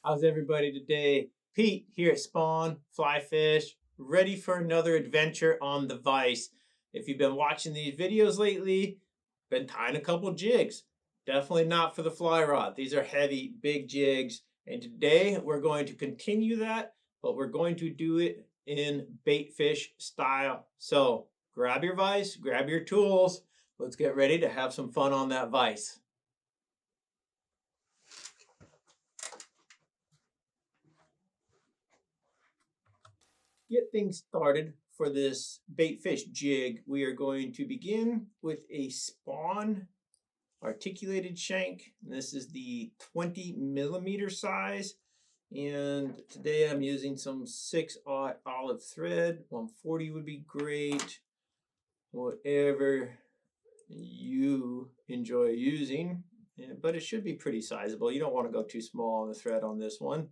How's everybody today? Pete here at Spawn Fly Fish, ready for another adventure on the vise. If you've been watching these videos lately, been tying a couple jigs. Definitely not for the fly rod. These are heavy, big jigs. And today we're going to continue that, but we're going to do it in baitfish style. So grab your vise, grab your tools. Let's get ready to have some fun on that vise. Get things started for this baitfish jig, we are going to begin with a Spawn articulated shank. This is the 20mm size, and today I'm using some 6/0 olive thread. 140 would be great, whatever you enjoy using, but it should be pretty sizable. You don't want to go too small on the thread on this one.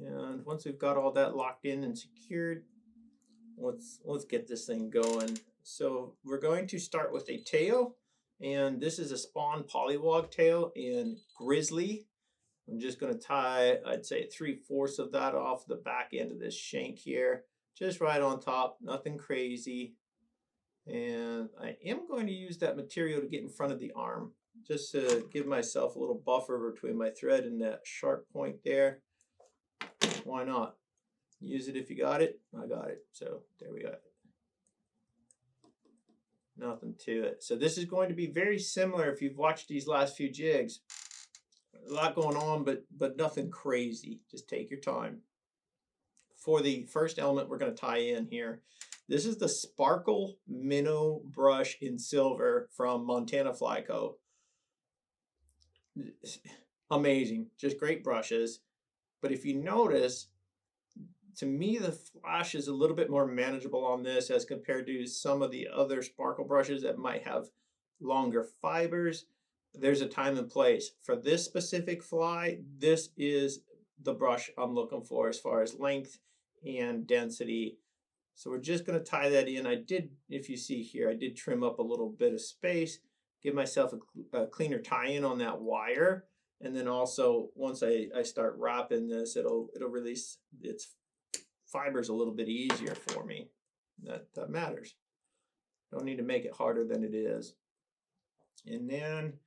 And once we've got all that locked in and secured, let's get this thing going. So we're going to start with a tail, and this is a Spawn Polliwog tail in Grizzly. I'm just going to tie, I'd say 3/4 of that off the back end of this shank here, just right on top, nothing crazy. And I am going to use that material to get in front of the arm, just to give myself a little buffer between my thread and that sharp point there. Why not? Use it if you got it. I got it. So there we go. Nothing to it. So this is going to be very similar if you've watched these last few jigs. A lot going on, but nothing crazy. Just take your time. For the first element we're going to tie in here, this is the Sparkle Minnow brush in silver from Montana Fly Co. Amazing. Just great brushes. But if you notice, to me, the flash is a little bit more manageable on this as compared to some of the other sparkle brushes that might have longer fibers. There's a time and place. For this specific fly, this is the brush I'm looking for as far as length and density. So we're just going to tie that in. I did, if you see here, I did trim up a little bit of space, give myself a cleaner tie-in on that wire. And then also, once I start wrapping this, it'll release its fibers a little bit easier for me. That matters. Don't need to make it harder than it is. And then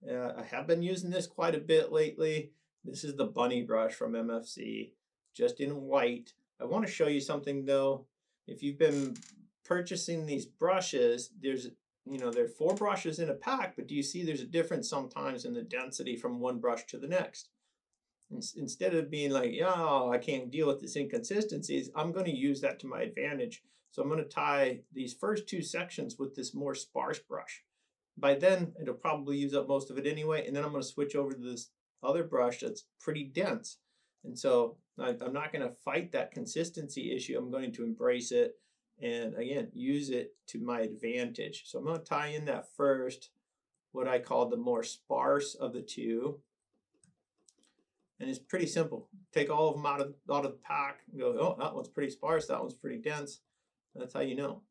I have been using this quite a bit lately. This is the bunny brush from MFC, just in white. I want to show you something though. If you've been purchasing these brushes, there are 4 brushes in a pack, but do you see there's a difference sometimes in the density from one brush to the next? Instead of being like, oh, I can't deal with this inconsistencies, I'm going to use that to my advantage. So I'm going to tie these first 2 sections with this more sparse brush. By then, it'll probably use up most of it anyway, and then I'm going to switch over to this other brush that's pretty dense. And so I'm not going to fight that consistency issue. I'm going to embrace it and, again, use it to my advantage. So I'm going to tie in that first, what I call the more sparse of the 2. And it's pretty simple. Take all of them out of the pack and go, oh, that one's pretty sparse, that one's pretty dense. That's how you know.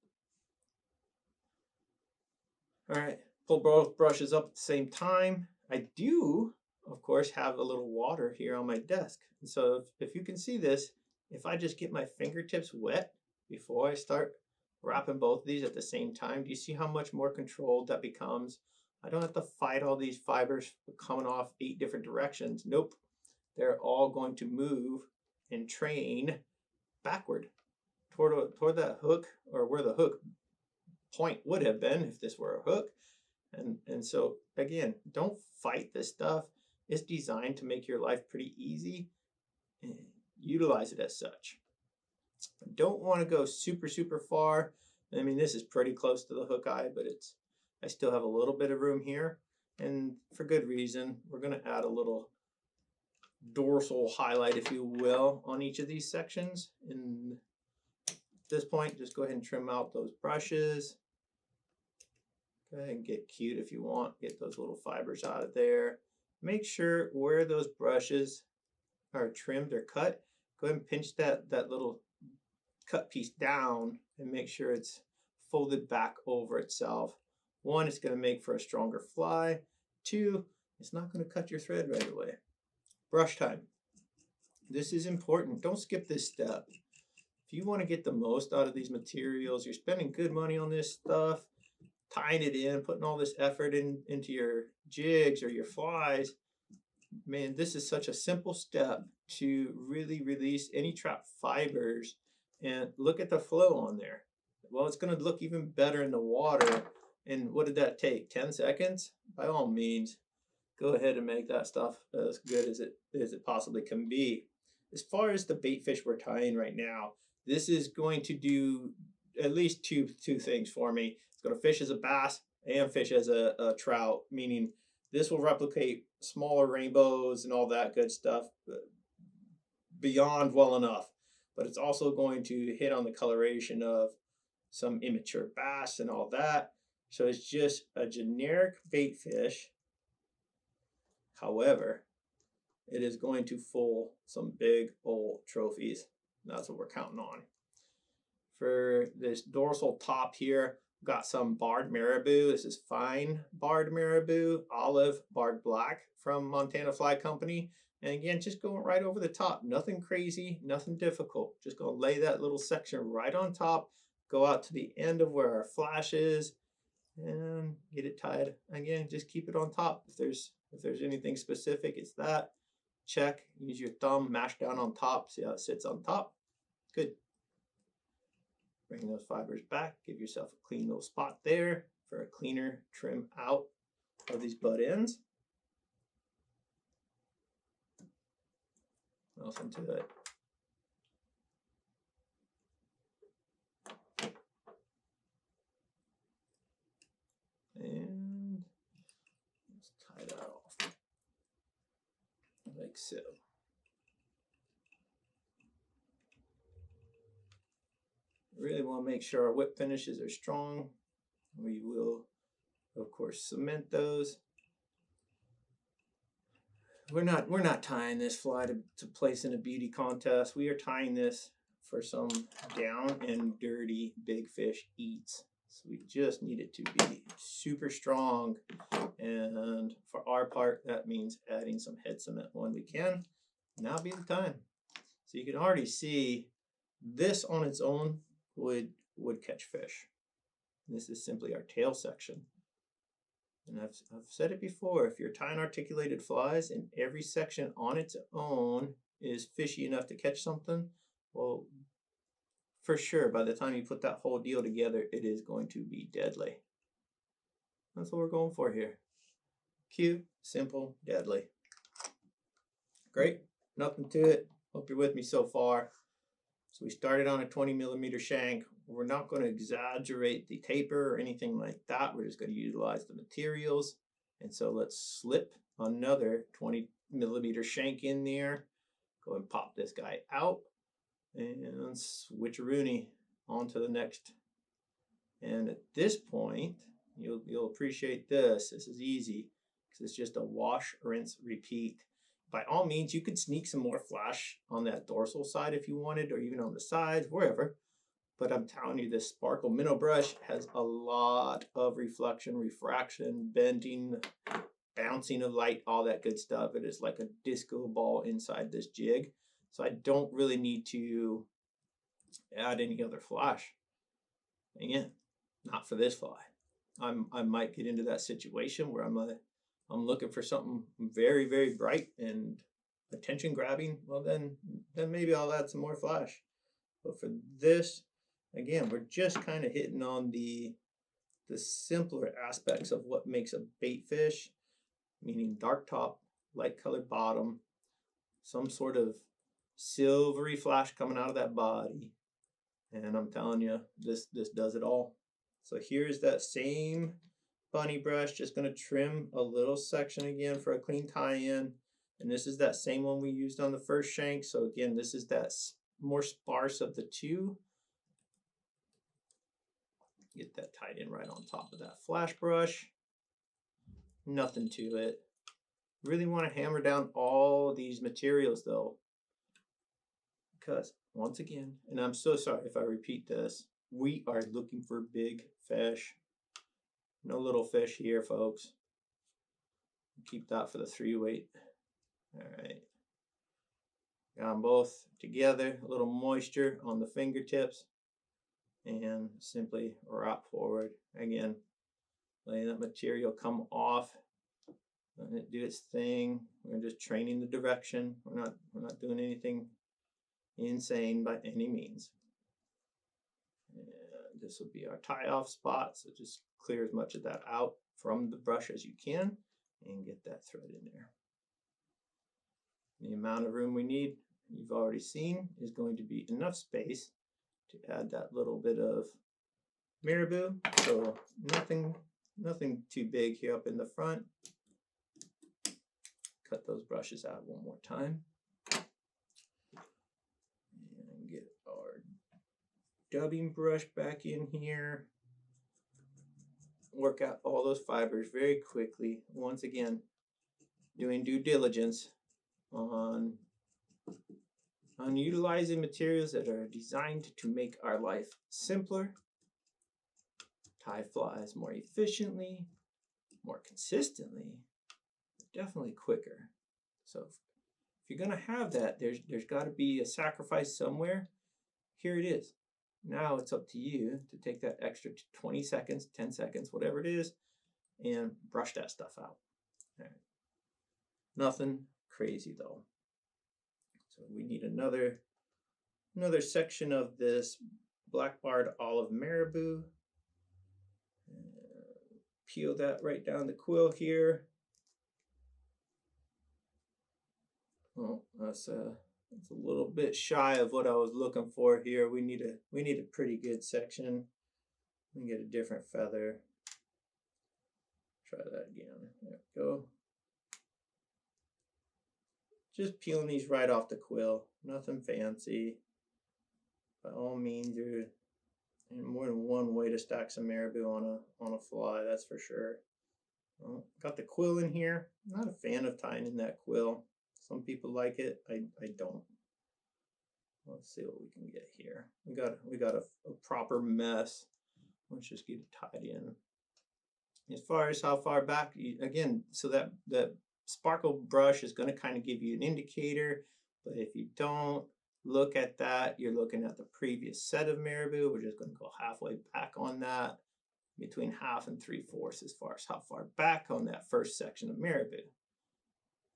All right, pull both brushes up at the same time. I do, of course, have a little water here on my desk. And so if you can see this, if I just get my fingertips wet before I start wrapping both of these at the same time, do you see how much more controlled that becomes? I don't have to fight all these fibers coming off 8 different directions. Nope. They're all going to move and train backward toward that hook, or where the hook point would have been if this were a hook. And so, again, don't fight this stuff. It's designed to make your life pretty easy, and utilize it as such. I don't want to go super, super far. I mean, this is pretty close to the hook eye, but I still have a little bit of room here. And for good reason, we're going to add a little dorsal highlight, if you will, on each of these sections. And at this point, just go ahead and trim out those brushes. Go ahead and get cute if you want. Get those little fibers out of there. Make sure where those brushes are trimmed or cut, go ahead and pinch that little cut piece down and make sure it's folded back over itself. 1, it's going to make for a stronger fly. 2, it's not going to cut your thread right away. Brush time. This is important. Don't skip this step. If you want to get the most out of these materials, you're spending good money on this stuff, tying it in, putting all this effort into your jigs or your flies. Man, this is such a simple step to really release any trapped fibers. And look at the flow on there. Well, it's going to look even better in the water. And what did that take? 10 seconds? By all means, go ahead and make that stuff as good as it possibly can be. As far as the bait fish we're tying right now, this is going to do at least two things for me. It's going to fish as a bass and fish as a trout, meaning this will replicate smaller rainbows and all that good stuff beyond well enough. But it's also going to hit on the coloration of some immature bass and all that. So it's just a generic bait fish. However, it is going to fool some big old trophies. That's what we're counting on. For this dorsal top here, got some barred marabou. This is fine barred marabou, olive barred black from Montana Fly Company. And again, just going right over the top. Nothing crazy, nothing difficult. Just gonna lay that little section right on top, go out to the end of where our flash is, and get it tied. Again, just keep it on top. If there's anything specific, it's that. Check, use your thumb, mash down on top, see how it sits on top. Good. Bring those fibers back, give yourself a clean little spot there for a cleaner trim out of these butt ends. Nothing to it. And let's tie that off like so. Really want to make sure our whip finishes are strong. We will, of course, cement those. We're not tying this fly to place in a beauty contest. We are tying this for some down and dirty big fish eats. So we just need it to be super strong. And for our part, that means adding some head cement when we can. Now be the time. So you can already see this on its own would catch fish. This is simply our tail section. And I've said it before, if you're tying articulated flies and every section on its own is fishy enough to catch something, well, for sure, by the time you put that whole deal together, it is going to be deadly. That's what we're going for here. Cute, simple, deadly. Great, nothing to it. Hope you're with me so far. So we started on a 20mm shank. We're not going to exaggerate the taper or anything like that. We're just going to utilize the materials. And so let's slip another 20mm shank in there. Go and pop this guy out and switcheroony on to the next. And at this point, you'll appreciate this. This is easy because it's just a wash, rinse, repeat. By all means, you could sneak some more flash on that dorsal side if you wanted, or even on the sides, wherever. But I'm telling you, this sparkle minnow brush has a lot of reflection, refraction, bending, bouncing of light, all that good stuff. It is like a disco ball inside this jig. So I don't really need to add any other flash. Again, not for this fly. I might get into that situation where I'm looking for something very, very bright and attention grabbing. Well, then maybe I'll add some more flash. But for this, again, we're just kind of hitting on the simpler aspects of what makes a bait fish, meaning dark top, light colored bottom, some sort of silvery flash coming out of that body. And I'm telling you, this does it all. So here's that same bunny brush, just going to trim a little section again for a clean tie-in. And this is that same one we used on the first shank. So again, this is that more sparse of the two. Get that tied in right on top of that flash brush. Nothing to it. Really want to hammer down all these materials though, because once again, and I'm so sorry if I repeat this, we are looking for big fish. No little fish here, folks. Keep that for the 3 weight. All right. Got them both together, a little moisture on the fingertips, and simply wrap forward. Again, letting that material come off, letting it do its thing. We're just training the direction. We're not doing anything insane by any means. And this will be our tie-off spot, so just clear as much of that out from the brush as you can and get that thread in there. The amount of room we need, you've already seen, is going to be enough space to add that little bit of Marabou. So nothing too big here up in the front. Cut those brushes out one more time. And get our dubbing brush back in here. Work out all those fibers very quickly. Once again, doing due diligence on utilizing materials that are designed to make our life simpler, tie flies more efficiently, more consistently, definitely quicker. So if you're gonna have that, there's got to be a sacrifice somewhere. Here it is. Now it's up to you to take that extra 20 seconds, 10 seconds, whatever it is, and brush that stuff out. All right. Nothing crazy though. So we need another section of this black barred olive Marabou. Peel that right down the quill here. Oh, that's a little bit shy of what I was looking for here. We need a pretty good section. We can get a different feather. Try that again. There we go. Just peeling these right off the quill. Nothing fancy. By all means, there's more than one way to stack some Marabou on a fly, that's for sure. Well, got the quill in here. Not a fan of tying in that quill. Some people like it. I don't. Let's see what we can get here. We got a proper mess. Let's just get it tied in. As far as how far back, again, so that sparkle brush is going to kind of give you an indicator, but if you don't look at that, you're looking at the previous set of Marabou. We're just going to go halfway back on that, between half and 3/4 as far as how far back on that first section of Marabou.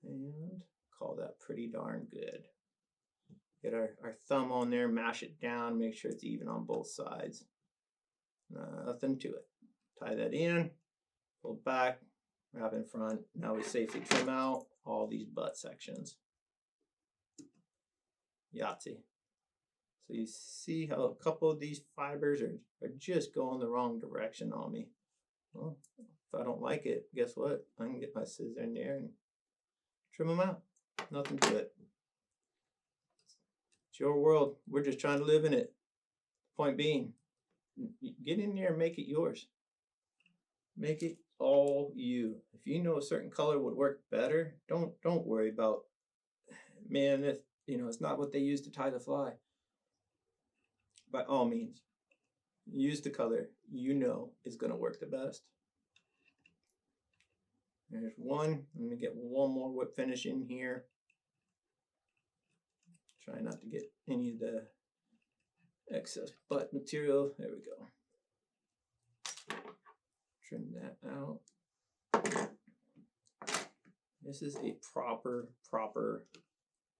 And call that pretty darn good. Get our thumb on there, mash it down, make sure it's even on both sides. Nothing to it. Tie that in, pull back, wrap in front. Now we safely trim out all these butt sections. Yahtzee. So you see how a couple of these fibers are just going the wrong direction on me. Well, if I don't like it, guess what? I can get my scissors in there and trim them out. Nothing to it. It's your world. We're just trying to live in it. Point being, get in there and make it yours. Make it all you. If you know a certain color would work better, don't worry about, man, if it's not what they use to tie the fly. By all means, use the color you know is going to work the best. There's one. Let me get one more whip finish in here. Try not to get any of the excess butt material. There we go. Trim that out. This is a proper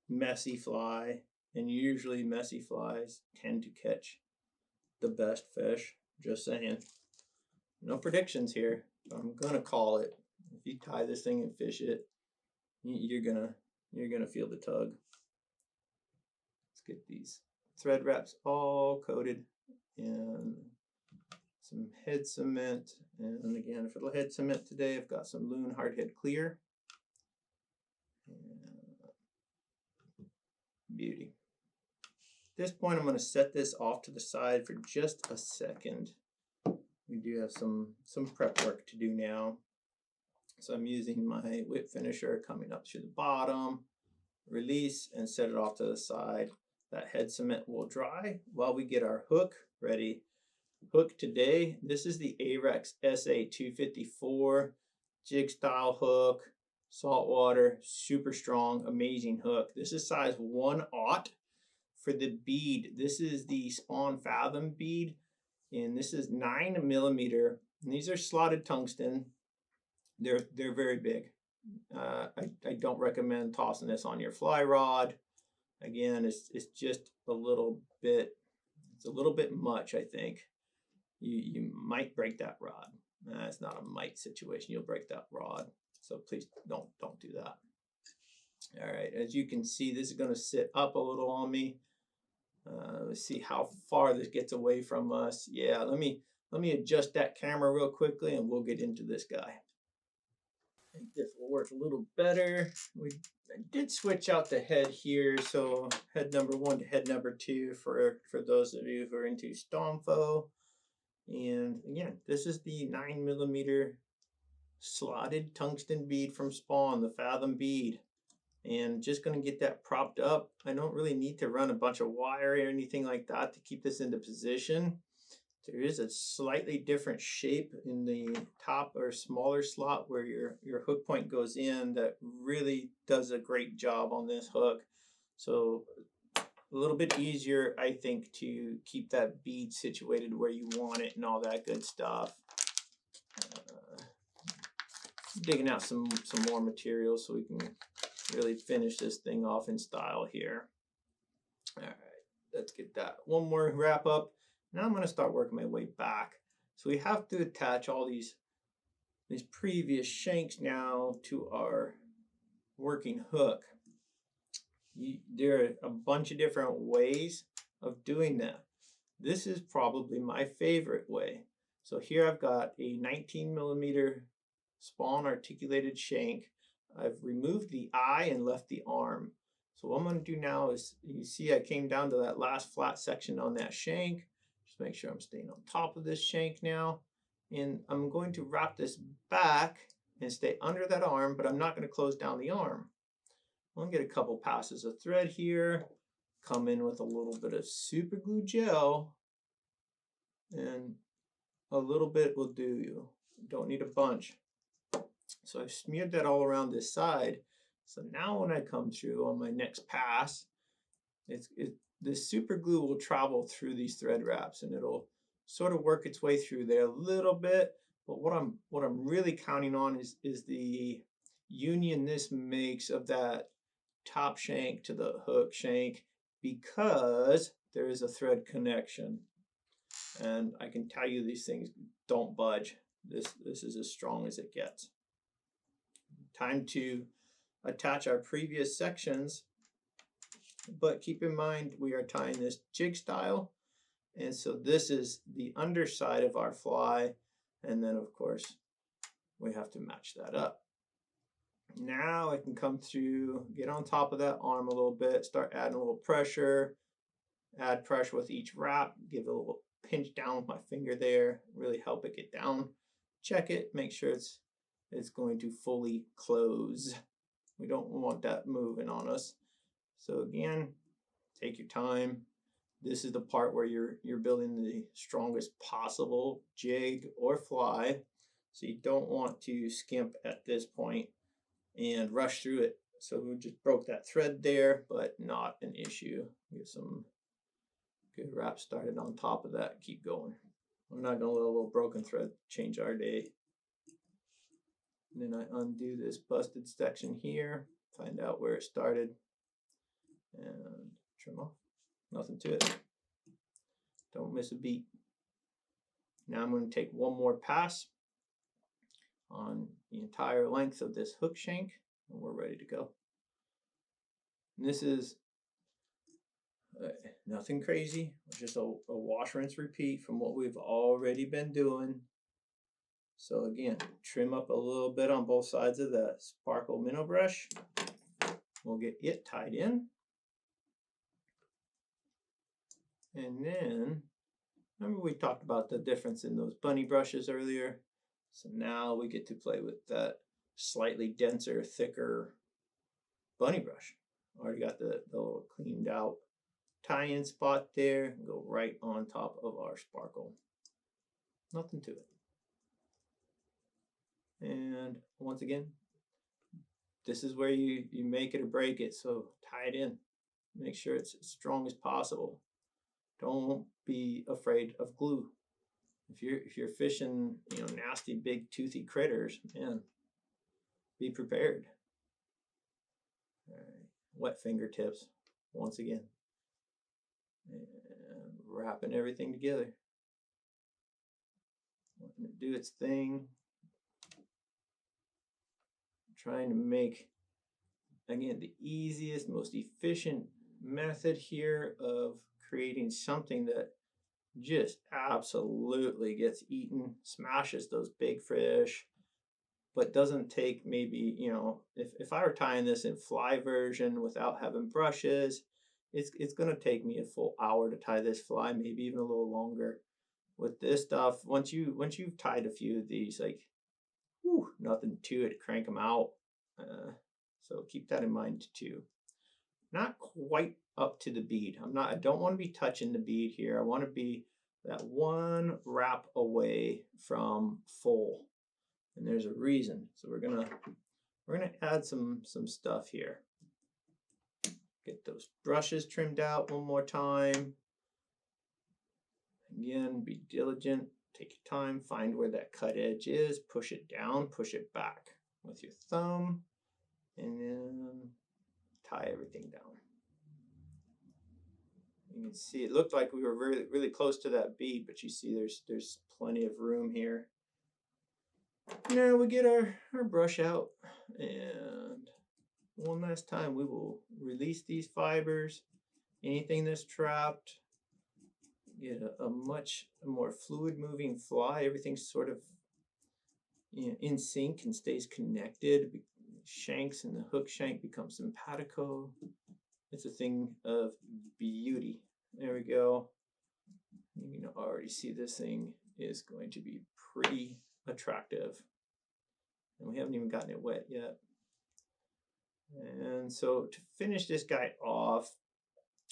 messy fly, and usually messy flies tend to catch the best fish. Just saying. No predictions here. I'm gonna call it. If you tie this thing and fish it, you're gonna feel the tug. Let's get these thread wraps all coated in some head cement. And again, for the head cement today, I've got some Loon Hardhead Clear. Beauty. At this point, I'm going to set this off to the side for just a second. We do have some prep work to do now. So I'm using my whip finisher coming up to the bottom, release, and set it off to the side. That head cement will dry while we get our hook ready. Hook today, this is the Ahrex SA254 jig style hook. Salt water, super strong, amazing hook. This is size 1/0 for the bead. This is the Spawn Fathom Bead, and this is 9mm. And these are slotted tungsten. They're very big. I don't recommend tossing this on your fly rod. Again, it's just a little bit. It's a little bit much, I think. You might break that rod. It's not a might situation. You'll break that rod. So please don't do that. All right, as you can see, this is going to sit up a little on me. Let's see how far this gets away from us. Yeah, let me adjust that camera real quickly, and we'll get into this guy. I think this will work a little better. I did switch out the head here, so head number 1 to head number 2 for those of you who are into Stomfo. And again, this is the 9mm slotted tungsten bead from Spawn, the Fathom bead. And just going to get that propped up. I don't really need to run a bunch of wire or anything like that to keep this into position. There is a slightly different shape in the top or smaller slot where your hook point goes in that really does a great job on this hook. So a little bit easier, I think, to keep that bead situated where you want it and all that good stuff. Digging out some more material so we can really finish this thing off in style here. All right, let's get that one more wrap up. Now I'm going to start working my way back. So we have to attach all these previous shanks now to our working hook. There are a bunch of different ways of doing that. This is probably my favorite way. So here I've got a 19mm Spawn articulated shank. I've removed the eye and left the arm. So what I'm going to do now is, you see I came down to that last flat section on that shank. Just make sure I'm staying on top of this shank now. And I'm going to wrap this back and stay under that arm, but I'm not going to close down the arm. I'm going to get a couple passes of thread here, come in with a little bit of Superglue gel, and a little bit will do you. Don't need a bunch. So I've smeared that all around this side. So now when I come through on my next pass, the super glue will travel through these thread wraps and it'll sort of work its way through there a little bit. But what I'm really counting on is the union this makes of that top shank to the hook shank, because there is a thread connection. And I can tell you these things don't budge. This is as strong as it gets. Time to attach our previous sections, but keep in mind we are tying this jig style, and so this is the underside of our fly, and then of course we have to match that up. Now I can come through, get on top of that arm a little bit, start adding a little pressure, add pressure with each wrap, give it a little pinch down with my finger there, really help it get down. Check it, make sure it's going to fully close. We don't want that moving on us. So again, take your time. This is the part where you're building the strongest possible jig or fly. So you don't want to skimp at this point and rush through it. So we just broke that thread there, but not an issue. Get some good wrap started on top of that. Keep going. We're not gonna let a little broken thread change our day. And then I undo this busted section here, find out where it started, and trim off. Nothing to it. Don't miss a beat. Now I'm going to take one more pass on the entire length of this hook shank, and we're ready to go. And this is nothing crazy, just a wash, rinse, repeat from what we've already been doing. So again, trim up a little bit on both sides of that sparkle minnow brush. We'll get it tied in. And then, remember we talked about the difference in those bunny brushes earlier? So now we get to play with that slightly denser, thicker bunny brush. Already got the little cleaned out tie-in spot there. Go right on top of our sparkle. Nothing to it. And once again, this is where you make it or break it. So tie it in. Make sure it's as strong as possible. Don't be afraid of glue. If you're fishing, you know, nasty big toothy critters, man, be prepared. All right. Wet fingertips once again. And wrapping everything together. Letting it do its thing. Trying to make, again, the easiest, most efficient method here of creating something that just absolutely gets eaten, smashes those big fish, but doesn't take maybe, you know, if I were tying this in fly version without having brushes, it's going to take me a full hour to tie this fly, maybe even a little longer. With this stuff, once you've tied a few of these, like, whew, nothing to it, crank them out. So keep that in mind too. Not quite up to the bead. I don't want to be touching the bead here. I want to be that one wrap away from full. And there's a reason. So we're gonna add some stuff here. Get those brushes trimmed out one more time. Again, be diligent. Take your time. Find where that cut edge is. Push it down. Push it back with your thumb, and then tie everything down. You can see it looked like we were really, really close to that bead, but you see there's plenty of room here. Now we get our brush out, and one last time we will release these fibers. Anything that's trapped, get a much more fluid moving fly. Everything's sort of, you know, in sync and stays connected. Shanks and the hook shank become simpatico. It's a thing of beauty. There we go. You can already see this thing is going to be pretty attractive. And we haven't even gotten it wet yet. And so to finish this guy off,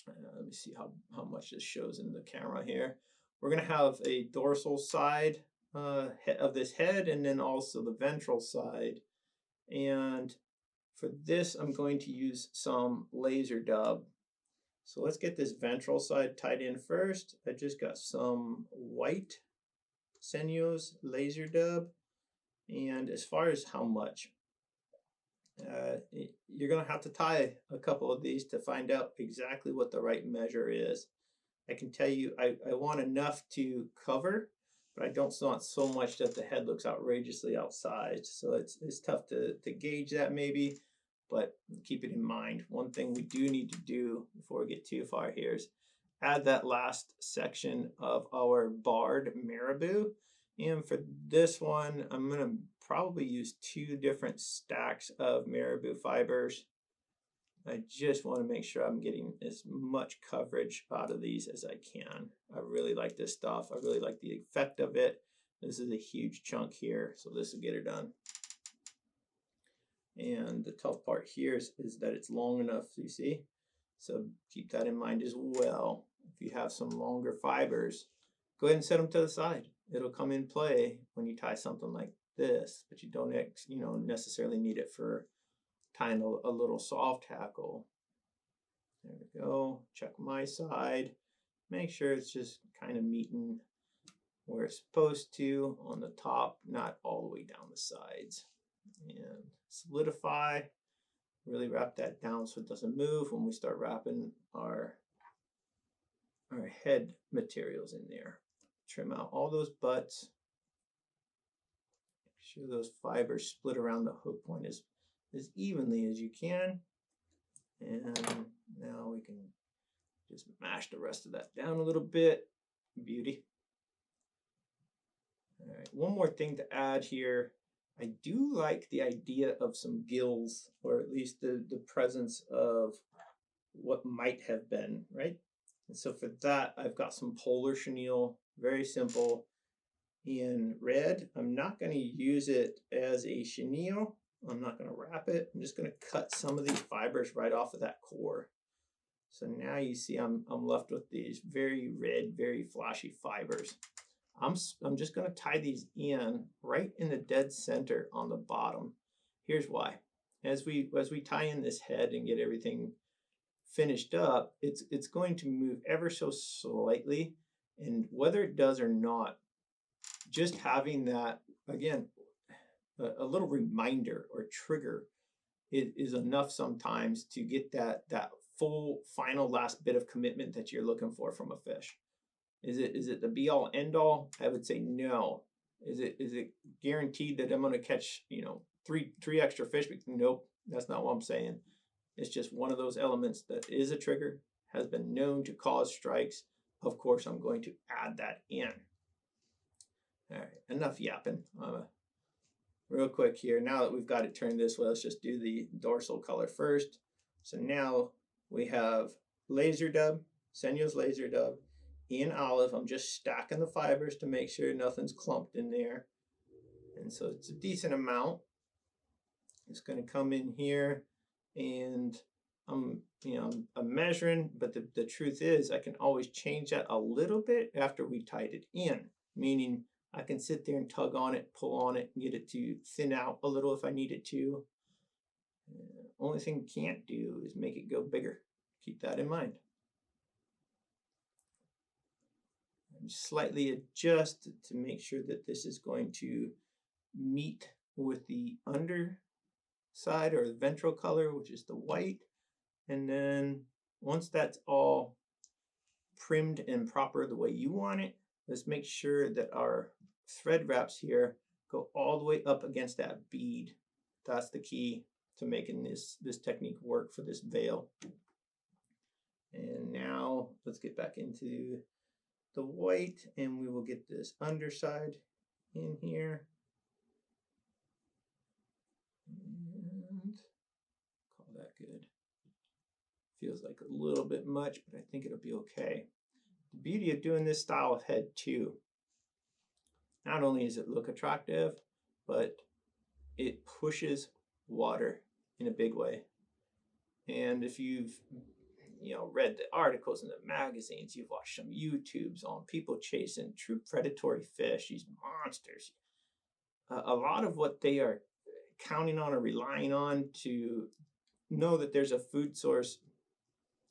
let me see how much this shows in the camera here. We're going to have a dorsal side of this head, and then also the ventral side. And for this, I'm going to use some laser dub. So let's get this ventral side tied in first. I just got some white Senyo's laser dub. And as far as how much, you're going to have to tie a couple of these to find out exactly what the right measure is. I can tell you I want enough to cover, but I don't want so much that the head looks outrageously outsized. So it's tough to gauge that maybe, but keep it in mind. One thing we do need to do before we get too far here is add that last section of our barred Marabou. And for this one, I'm going to probably use 2 different stacks of Marabou fibers. I just want to make sure I'm getting as much coverage out of these as I can. I really like this stuff. I really like the effect of it. This is a huge chunk here, so this will get her done. And the tough part here is that it's long enough, you see? So keep that in mind as well. If you have some longer fibers, go ahead and set them to the side. It'll come in play when you tie something like this, but you don't necessarily need it for tying a little soft hackle. There we go. Check my side. Make sure it's just kind of meeting where it's supposed to on the top, not all the way down the sides. And solidify. Really wrap that down so it doesn't move when we start wrapping our head materials in there. Trim out all those butts. Make sure those fibers split around the hook point as evenly as you can. And now we can just mash the rest of that down a little bit. Beauty. All right, one more thing to add here. I do like the idea of some gills, or at least the presence of what might have been, right? And so for that, I've got some polar chenille, very simple, in red. I'm not going to use it as a chenille. I'm not going to wrap it. I'm just going to cut some of these fibers right off of that core. So now you see I'm left with these very red, very flashy fibers. I'm just going to tie these in right in the dead center on the bottom. Here's why. as we tie in this head and get everything finished up, it's going to move ever so slightly, and whether it does or not, just having that, again, a little reminder or trigger is enough sometimes to get that full final last bit of commitment that you're looking for from a fish. Is it the be all end all? I would say no. Is it guaranteed that I'm going to catch, you know, three extra fish? Nope, that's not what I'm saying. It's just one of those elements that is a trigger, has been known to cause strikes. Of course, I'm going to add that in. All right, enough yapping. Real quick here, now that we've got it turned this way, let's just do the dorsal color first. So now we have laser dub, Senyo's laser dub in olive. I'm just stacking the fibers to make sure nothing's clumped in there. And so it's a decent amount. It's going to come in here, and I'm measuring, but the truth is I can always change that a little bit after we tied it in, meaning I can sit there and tug on it, pull on it, and get it to thin out a little if I need it to. Only thing you can't do is make it go bigger. Keep that in mind. And slightly adjust to make sure that this is going to meet with the underside or the ventral color, which is the white. And then once that's all trimmed and proper the way you want it, let's make sure that our thread wraps here go all the way up against that bead. That's the key to making this technique work for this veil. And now let's get back into the white, and we will get this underside in here. And call that good. Feels like a little bit much, but I think it'll be okay. The beauty of doing this style of head too, not only does it look attractive, but it pushes water in a big way. And if you've read the articles in the magazines, you've watched some YouTubes on people chasing true predatory fish, these monsters. A lot of what they are counting on or relying on to know that there's a food source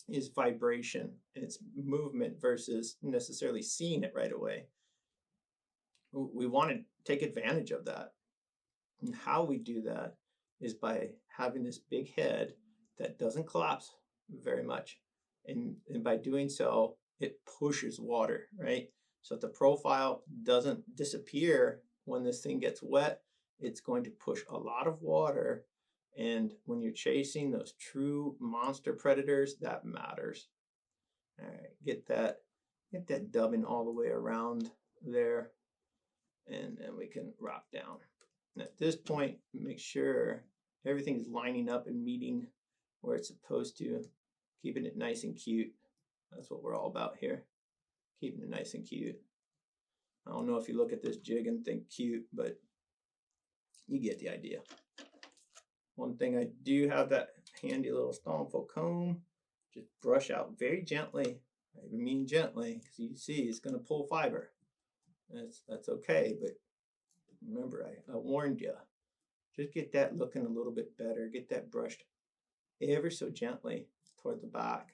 is vibration. It's movement versus necessarily seeing it right away. We want to take advantage of that. And how we do that is by having this big head that doesn't collapse very much. And by doing so, it pushes water, right? So if the profile doesn't disappear when this thing gets wet, it's going to push a lot of water. And when you're chasing those true monster predators, that matters. All right, get that dubbing all the way around there. And then we can rock down. And at this point, make sure everything's lining up and meeting where it's supposed to, keeping it nice and cute. That's what we're all about here, keeping it nice and cute. I don't know if you look at this jig and think cute, but you get the idea. One thing I do have that handy little Stoneful comb, just brush out very gently. I mean gently, because you see it's going to pull fiber. That's okay, but remember, I warned you. Just get that looking a little bit better. Get that brushed ever so gently toward the back.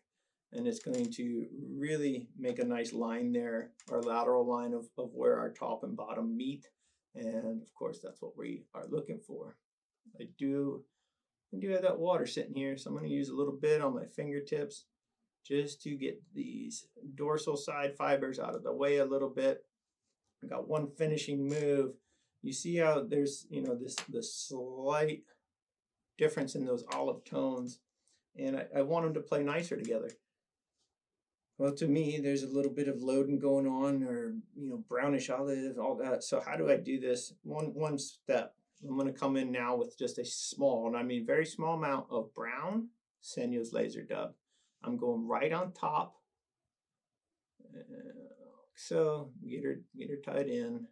And it's going to really make a nice line there, our lateral line of where our top and bottom meet. And of course, that's what we are looking for. I do have that water sitting here, so I'm going to use a little bit on my fingertips just to get these dorsal side fibers out of the way a little bit. I got one finishing move. You see how there's this slight difference in those olive tones, and I want them to play nicer together. Well, to me, there's a little bit of loading going on, or brownish olive, all that. So how do I do this? One step. I'm going to come in now with just a small, and I mean very small amount of brown Senyo's laser dub. I'm going right on top. So get her tied in.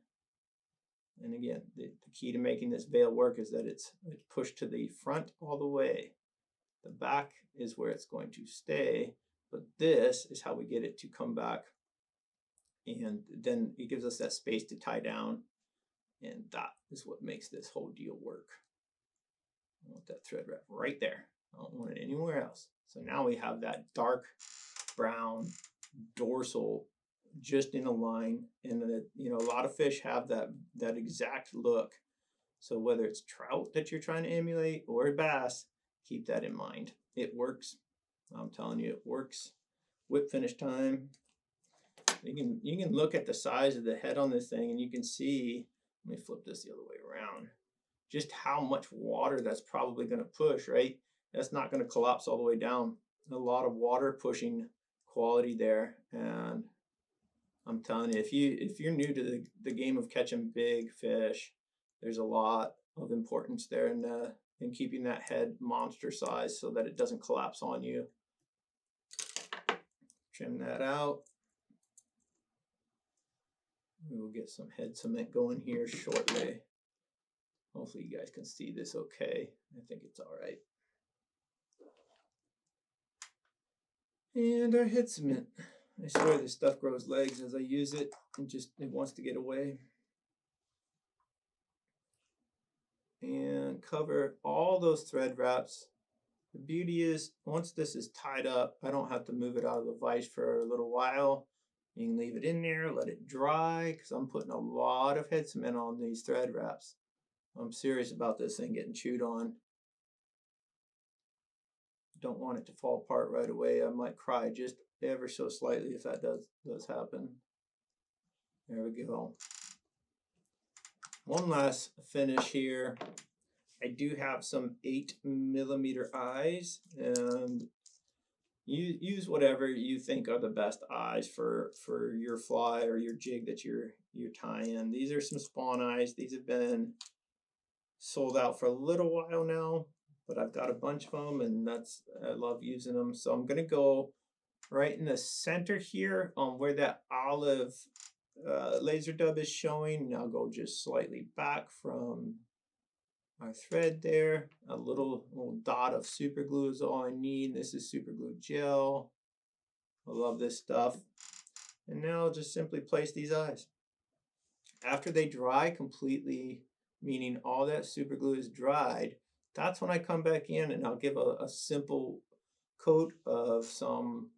And again, the key to making this veil work is that it's pushed to the front all the way. The back is where it's going to stay, but this is how we get it to come back. And then it gives us that space to tie down. And that is what makes this whole deal work. I want that thread wrap right there. I don't want it anywhere else. So now we have that dark brown dorsal just in a line, and a lot of fish have that exact look. So whether it's trout that you're trying to emulate or bass, keep that in mind. It works. I'm telling you, it works. Whip finish time. You can look at the size of the head on this thing, and you can see. Let me flip this the other way around. Just how much water that's probably going to push, right? That's not going to collapse all the way down. A lot of water pushing quality there, and I'm telling you, if you're new to the game of catching big fish, there's a lot of importance there in keeping that head monster size so that it doesn't collapse on you. Trim that out. We will get some head cement going here shortly. Hopefully you guys can see this okay. I think it's all right. And our head cement. I swear this stuff grows legs as I use it. It wants to get away. And cover all those thread wraps. The beauty is, once this is tied up, I don't have to move it out of the vise for a little while. You can leave it in there, let it dry, because I'm putting a lot of head cement on these thread wraps. I'm serious about this thing getting chewed on. Don't want it to fall apart right away. I might cry just ever so slightly if that does happen. There we go. One last finish here. I do have some 8mm eyes, and you use whatever you think are the best eyes for your fly or your jig that you're tying. These are some Spawn eyes. These have been sold out for a little while now, but I've got a bunch of them, and I love using them. So I'm gonna go right in the center here on where that olive laser dub is showing, and I'll go just slightly back from our thread there. A little dot of super glue is all I need. This is super glue gel. I love this stuff. And now I'll just simply place these eyes. After they dry completely, meaning all that super glue is dried, that's when I come back in and I'll give a simple coat of some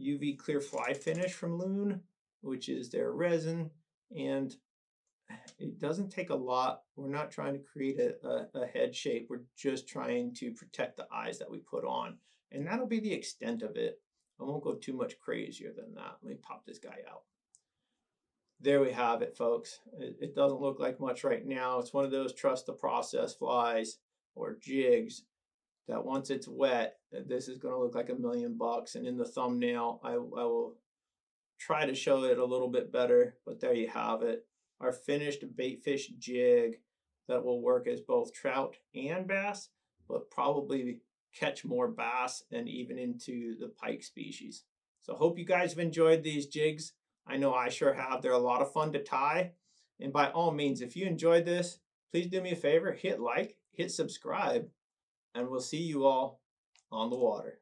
UV clear fly finish from Loon, which is their resin, and it doesn't take a lot. We're not trying to create a head shape. We're just trying to protect the eyes that we put on, and that'll be the extent of it. I won't go too much crazier than that. Let me pop this guy out. There we have it, folks. It doesn't look like much right now. It's one of those trust the process flies or jigs that once it's wet, this is going to look like $1,000,000. And in the thumbnail, I will try to show it a little bit better, but there you have it. Our finished baitfish jig that will work as both trout and bass, but probably catch more bass and even into the pike species. So hope you guys have enjoyed these jigs. I know I sure have. They're a lot of fun to tie. And by all means, if you enjoyed this, please do me a favor, hit like, hit subscribe, and we'll see you all on the water.